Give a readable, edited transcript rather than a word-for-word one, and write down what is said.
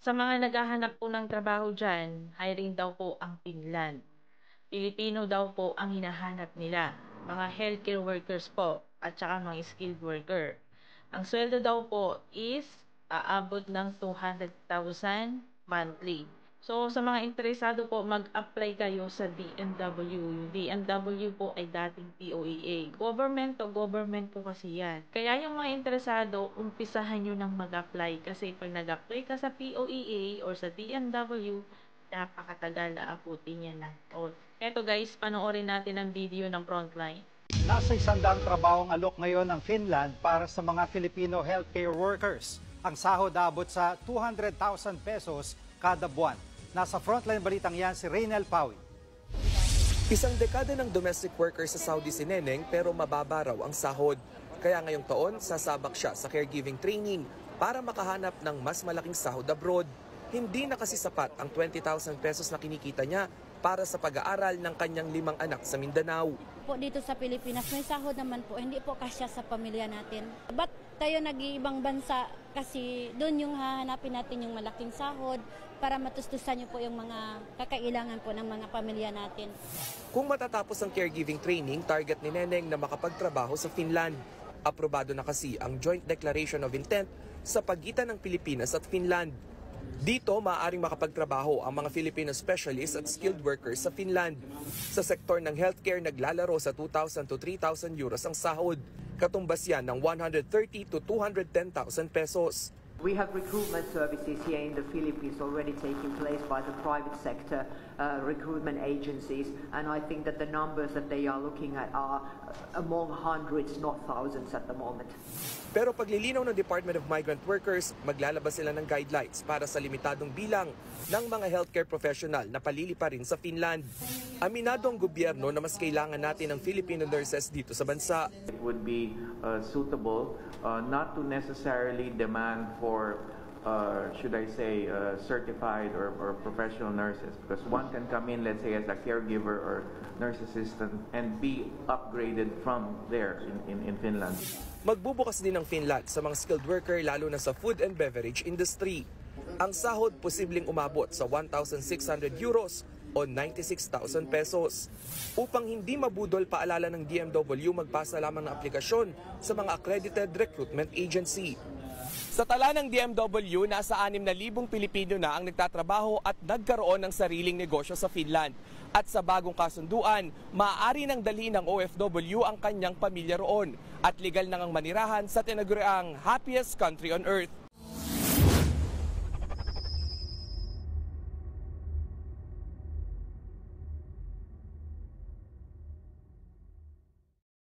Sa mga naghahanap po ng trabaho diyan, hiring daw po ang Finland. Pilipino daw po ang hinahanap nila, mga healthcare workers po at saka mga skilled worker. Ang sweldo daw po is aabot ng 200,000 monthly. So sa mga interesado po, mag-apply kayo sa DMW. Yung DMW po ay dating POEA. Government to government po kasi yan. Kaya yung mga interesado, umpisahan nyo nang mag-apply. Kasi pag nag-apply ka sa POEA or sa DMW, napakatagal na abutin yan ng taon. Eto guys, panoorin natin ang video ng Frontline. Nasa 100 trabahong alok ngayon ng Finland para sa mga Filipino healthcare workers. Ang sahod abot sa 200,000 pesos kada buwan. Nasa Frontline balitang yan si Reynel Pawi. Isang dekada ng domestic worker sa Saudi si Neneng pero mababa raw ang sahod. Kaya ngayong taon, sasabak siya sa caregiving training para makahanap ng mas malaking sahod abroad. Hindi na kasi sapat ang 20,000 pesos na kinikita niya para sa pag-aaral ng kanyang 5 anak sa Mindanao. Po dito sa Pilipinas, may sahod naman po, hindi po kasya sa pamilya natin. Ba't tayo nag-iibang bansa? Kasi doon yung hahanapin natin yung malaking sahod para matustusan niyo po yung mga kakailangan po ng mga pamilya natin. Kung matatapos ang caregiving training, target ni Neneng na makapagtrabaho sa Finland. Aprobado na kasi ang Joint Declaration of Intent sa pagitan ng Pilipinas at Finland. Dito, maaaring makapagtrabaho ang mga Filipino specialists at skilled workers sa Finland. Sa sektor ng healthcare, naglalaro sa 2,000 to 3,000 euros ang sahod. Katumbas yan ng 130 to 210,000 pesos. We have recruitment services here in the Philippines already taking place by the private sector recruitment agencies, and I think that the numbers that they are looking at are among hundreds, not thousands at the moment. Pero paglilinaw ng Department of Migrant Workers, maglalabas sila ng guidelines para sa limitadong bilang ng mga healthcare professional na palilipa rin sa Finland. Aminado ang gobyerno na mas kailangan natin ng Filipino nurses dito sa bansa. It would be suitable not to necessarily demand for should I say certified or professional nurses, because one can come in, let's say, as a caregiver or nurse assistant and be upgraded from there in Finland. Magbubukas din ng Finland sa mga skilled worker lalo na sa food and beverage industry. Ang sahod posibleng umabot sa 1,600 euros o 96,000 pesos. Upang hindi mabudol, paalala ng DMW, magpasa lamang ng aplikasyon sa mga accredited recruitment agency. Sa tala ng DMW, nasa 6,000 Pilipino na ang nagtatrabaho at nagkaroon ng sariling negosyo sa Finland. At sa bagong kasunduan, maaari nang dalhin ng OFW ang kanyang pamilya roon at legal nang ang manirahan sa tinaguriang happiest country on earth.